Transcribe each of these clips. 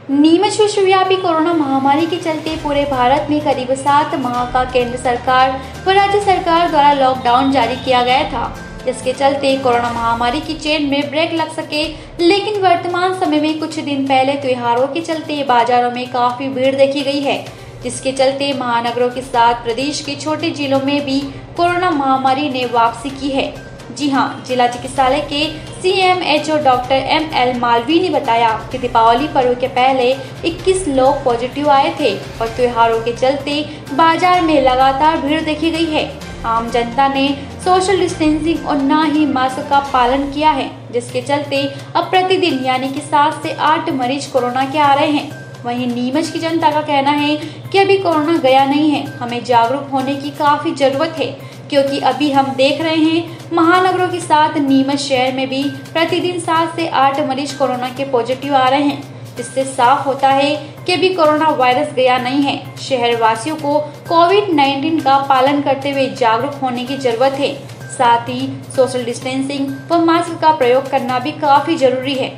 नीमच विश्वव्यापी कोरोना महामारी के चलते पूरे भारत में करीब 7 माह का केंद्र सरकार व राज्य सरकार द्वारा लॉकडाउन जारी किया गया था, जिसके चलते कोरोना महामारी की चेन में ब्रेक लग सके। लेकिन वर्तमान समय में कुछ दिन पहले त्योहारों के चलते बाजारों में काफी भीड़ देखी गई है, जिसके चलते महानगरों के साथ प्रदेश के छोटे जिलों में भी कोरोना महामारी ने वापसी की है। जी हां, जिला चिकित्सालय के CMHO डॉक्टर ML मालवी ने बताया कि दीपावली पर्व के पहले 21 लोग पॉजिटिव आए थे और त्योहारों के चलते बाजार में लगातार भीड़ देखी गई है। आम जनता ने सोशल डिस्टेंसिंग और न ही मास्क का पालन किया है, जिसके चलते अब प्रतिदिन यानी कि 7 से 8 मरीज कोरोना के आ रहे हैं। वहीं नीमच की जनता का कहना है कि अभी कोरोना गया नहीं है, हमें जागरूक होने की काफी जरूरत है, क्योंकि अभी हम देख रहे हैं महानगरों के साथ नीमच शहर में भी प्रतिदिन 7 से 8 मरीज कोरोना के पॉजिटिव आ रहे हैं। इससे साफ होता है कि अभी कोरोना वायरस गया नहीं है। शहर वासियों को कोविड-19 का पालन करते हुए जागरूक होने की जरूरत है। साथ ही सोशल डिस्टेंसिंग व मास्क का प्रयोग करना भी काफी जरूरी है।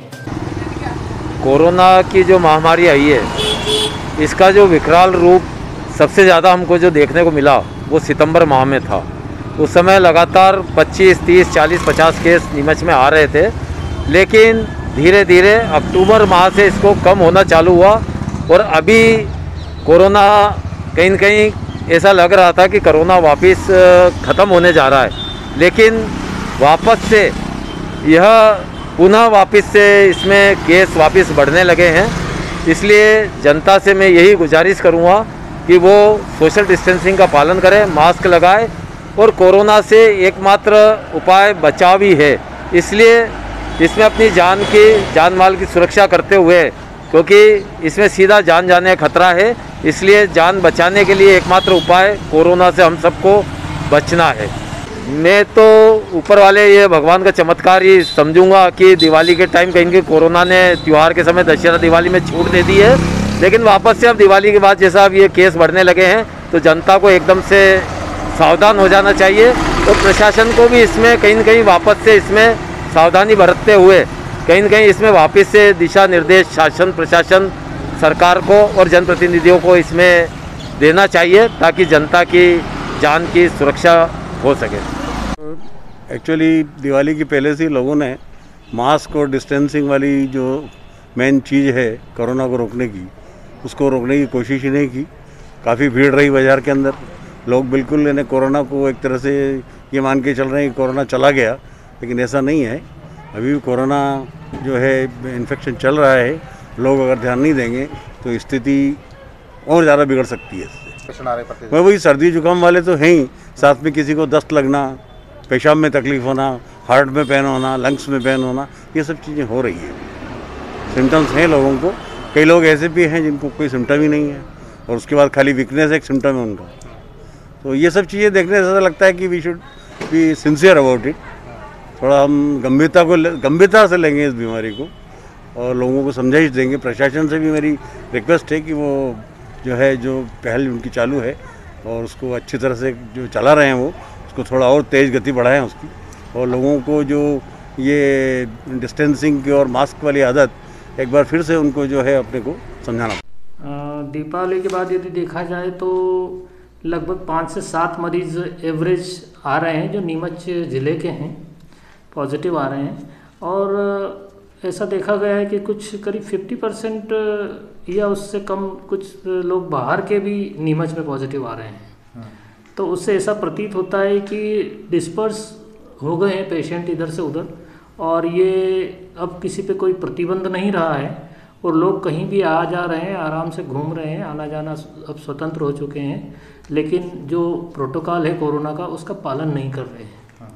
कोरोना की जो महामारी आई है, इसका जो विकराल रूप सबसे ज़्यादा हमको जो देखने को मिला वो सितंबर माह में था। उस समय लगातार 25, 30, 40, 50 केस नीमच में आ रहे थे, लेकिन धीरे धीरे अक्टूबर माह से इसको कम होना चालू हुआ और अभी कोरोना कहीं न कहीं ऐसा लग रहा था कि कोरोना वापस ख़त्म होने जा रहा है, लेकिन वापस से यह पुनः वापस से इसमें केस वापस बढ़ने लगे हैं। इसलिए जनता से मैं यही गुजारिश करूँगा कि वो सोशल डिस्टेंसिंग का पालन करें, मास्क लगाए और कोरोना से एकमात्र उपाय बचाव ही है। इसलिए इसमें अपनी जान माल की सुरक्षा करते हुए, क्योंकि इसमें सीधा जान जाने का खतरा है, इसलिए जान बचाने के लिए एकमात्र उपाय कोरोना से हम सबको बचना है। मैं तो ऊपर वाले ये भगवान का चमत्कार ही समझूंगा कि दिवाली के टाइम कहीं के कोरोना ने त्यौहार के समय दशहरा दिवाली में छूट दे दी है, लेकिन वापस से अब दिवाली के बाद जैसा अब ये केस बढ़ने लगे हैं तो जनता को एकदम से सावधान हो जाना चाहिए और प्रशासन को भी इसमें कहीं न कहीं वापस से इसमें सावधानी बरतते हुए कहीं न कहीं इसमें वापस से दिशा निर्देश शासन, प्रशासन, सरकार को और जनप्रतिनिधियों को इसमें देना चाहिए ताकि जनता की जान की सुरक्षा हो सके। एक्चुअली दिवाली की पहले से लोगों ने मास्क और डिस्टेंसिंग वाली जो मेन चीज़ है कोरोना को रोकने की, उसको रोकने की कोशिश ही नहीं की। काफ़ी भीड़ रही बाज़ार के अंदर। लोग बिल्कुल यानी कोरोना को एक तरह से ये मान के चल रहे हैं कि कोरोना चला गया, लेकिन ऐसा नहीं है। अभी भी कोरोना जो है इन्फेक्शन चल रहा है। लोग अगर ध्यान नहीं देंगे तो स्थिति और ज़्यादा बिगड़ सकती है। मैं वही सर्दी जुकाम वाले तो हैं ही, साथ में किसी को दस्त लगना, पेशाब में तकलीफ़ होना, हार्ट में पेन होना, लंग्स में पेन होना, ये सब चीज़ें हो रही है। सिम्टम्स हैं लोगों को। कई लोग ऐसे भी हैं जिनको कोई सिम्टम ही नहीं है और उसके बाद खाली वीकनेस एक सिम्टम है उनका। तो ये सब चीज़ें देखने से ऐसा लगता है कि we should be sincere about it. थोड़ा हम गंभीरता से लेंगे इस बीमारी को और लोगों को समझाइश देंगे। प्रशासन से भी मेरी रिक्वेस्ट है कि वो जो पहल उनकी चालू है और उसको अच्छी तरह से जो चला रहे हैं वो उसको थोड़ा और तेज़ गति बढ़ाएं उसकी, और लोगों को जो ये डिस्टेंसिंग की और मास्क वाली आदत एक बार फिर से उनको जो है अपने को समझाना। दीपावली के बाद यदि देखा जाए तो लगभग 5 से 7 मरीज एवरेज आ रहे हैं जो नीमच ज़िले के हैं, पॉजिटिव आ रहे हैं। और ऐसा देखा गया है कि कुछ करीब 50% या उससे कम कुछ लोग बाहर के भी नीमच में पॉजिटिव आ रहे हैं। तो उससे ऐसा प्रतीत होता है कि डिस्पर्स हो गए हैं पेशेंट इधर से उधर, और ये अब किसी पे कोई प्रतिबंध नहीं रहा है और लोग कहीं भी आ जा रहे हैं, आराम से घूम रहे हैं, आना जाना अब स्वतंत्र हो चुके हैं। लेकिन जो प्रोटोकॉल है कोरोना का उसका पालन नहीं कर रहे हैं।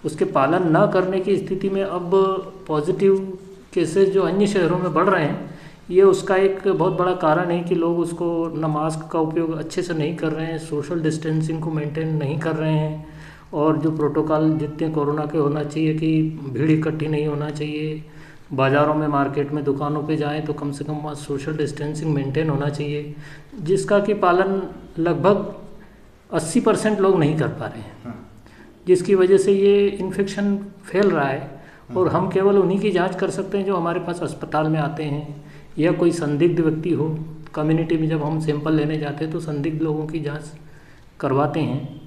उसके पालन न करने की स्थिति में अब पॉजिटिव केसेस जो अन्य शहरों में बढ़ रहे हैं, ये उसका एक बहुत बड़ा कारण है कि लोग उसको न मास्क का उपयोग अच्छे से नहीं कर रहे हैं, सोशल डिस्टेंसिंग को मेंटेन नहीं कर रहे हैं, और जो प्रोटोकॉल जितने कोरोना के होना चाहिए कि भीड़ इकट्ठी नहीं होना चाहिए, बाज़ारों में, मार्केट में, दुकानों पे जाएं तो कम से कम वहाँ सोशल डिस्टेंसिंग मेंटेन होना चाहिए, जिसका कि पालन लगभग 80% लोग नहीं कर पा रहे हैं, जिसकी वजह से ये इन्फेक्शन फैल रहा है। और हम केवल उन्हीं की जांच कर सकते हैं जो हमारे पास अस्पताल में आते हैं या कोई संदिग्ध व्यक्ति हो, कम्युनिटी में जब हम सैंपल लेने जाते हैं तो संदिग्ध लोगों की जांच करवाते हैं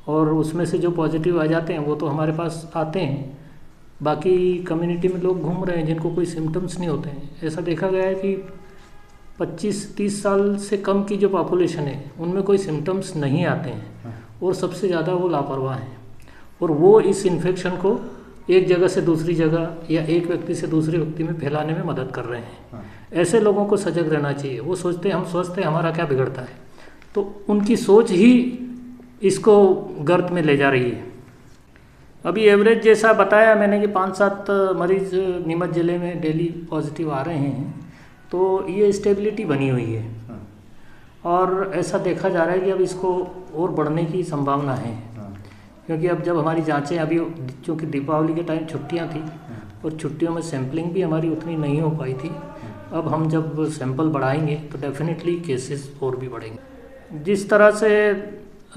और उसमें से जो पॉजिटिव आ जाते हैं वो तो हमारे पास आते हैं। बाकी कम्युनिटी में लोग घूम रहे हैं जिनको कोई सिम्टम्स नहीं होते हैं। ऐसा देखा गया है कि 25-30 साल से कम की जो पॉपुलेशन है उनमें कोई सिम्टम्स नहीं आते हैं और सबसे ज़्यादा वो लापरवाह हैं और वो इस इन्फेक्शन को एक जगह से दूसरी जगह या एक व्यक्ति से दूसरे व्यक्ति में फैलाने में मदद कर रहे हैं। ऐसे लोगों को सजग रहना चाहिए। वो सोचते हैं हम स्वस्थ हैं, हमारा क्या बिगड़ता है, तो उनकी सोच ही इसको गर्त में ले जा रही है। अभी एवरेज जैसा बताया मैंने कि 5-7 मरीज नीमच ज़िले में डेली पॉजिटिव आ रहे हैं, तो ये स्टेबिलिटी बनी हुई है और ऐसा देखा जा रहा है कि अब इसको और बढ़ने की संभावना है, क्योंकि अब जब हमारी जांचें अभी चूँकि दीपावली के टाइम छुट्टियां थी और छुट्टियों में सैम्पलिंग भी हमारी उतनी नहीं हो पाई थी, अब हम जब सैंपल बढ़ाएंगे तो डेफिनेटली केसेस और भी बढ़ेंगे। जिस तरह से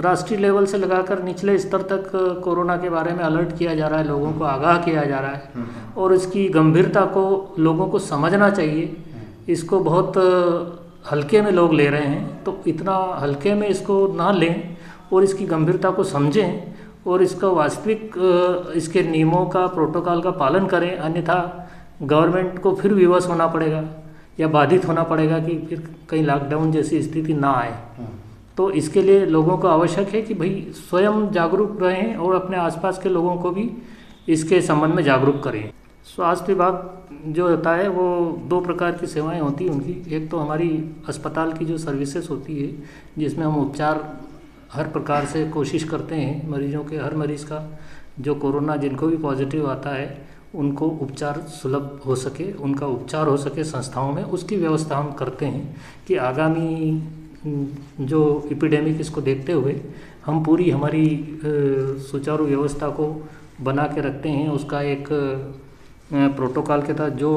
राष्ट्रीय लेवल से लगाकर निचले स्तर तक कोरोना के बारे में अलर्ट किया जा रहा है, लोगों को आगाह किया जा रहा है और इसकी गंभीरता को लोगों को समझना चाहिए। इसको बहुत हल्के में लोग ले रहे हैं, तो इतना हल्के में इसको ना लें और इसकी गंभीरता को समझें और इसका वास्तविक इसके नियमों का, प्रोटोकॉल का पालन करें, अन्यथा गवर्नमेंट को फिर विवश होना पड़ेगा या बाधित होना पड़ेगा कि फिर कहीं लॉकडाउन जैसी स्थिति ना आए। तो इसके लिए लोगों को आवश्यक है कि भाई स्वयं जागरूक रहें और अपने आसपास के लोगों को भी इसके संबंध में जागरूक करें। स्वास्थ्य विभाग जो होता है वो 2 प्रकार की सेवाएं होती हैं उनकी। एक तो हमारी अस्पताल की जो सर्विसेज होती है जिसमें हम उपचार हर प्रकार से कोशिश करते हैं मरीजों के, हर मरीज़ का जो कोरोना जिनको भी पॉजिटिव आता है उनको उपचार सुलभ हो सके, उनका उपचार हो सके संस्थाओं में, उसकी व्यवस्था हम करते हैं कि आगामी जो एपिडेमिक इसको देखते हुए हम पूरी हमारी सुचारू व्यवस्था को बना के रखते हैं। उसका एक प्रोटोकॉल के तहत जो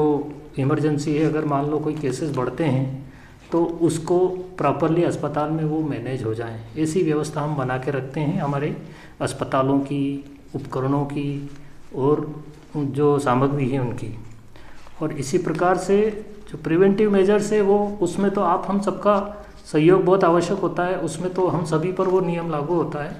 इमरजेंसी है, अगर मान लो कोई केसेस बढ़ते हैं तो उसको प्रॉपरली अस्पताल में वो मैनेज हो जाए, ऐसी व्यवस्था हम बना के रखते हैं हमारे अस्पतालों की, उपकरणों की और जो सामग्री है उनकी। और इसी प्रकार से जो प्रिवेंटिव मेजर्स है वो उसमें तो आप हम सबका सहयोग बहुत आवश्यक होता है। उसमें तो हम सभी पर वो नियम लागू होता है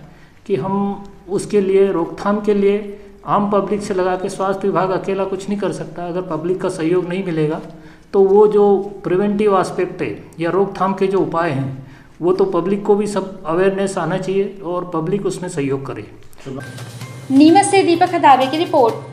कि हम उसके लिए रोकथाम के लिए आम पब्लिक से लगा के स्वास्थ्य विभाग अकेला कुछ नहीं कर सकता। अगर पब्लिक का सहयोग नहीं मिलेगा तो वो जो प्रिवेंटिव एस्पेक्ट है या रोकथाम के जो उपाय हैं वो तो पब्लिक को भी सब अवेयरनेस आना चाहिए और पब्लिक उसमें सहयोग करे। नीमच से दीपक खदावे की रिपोर्ट।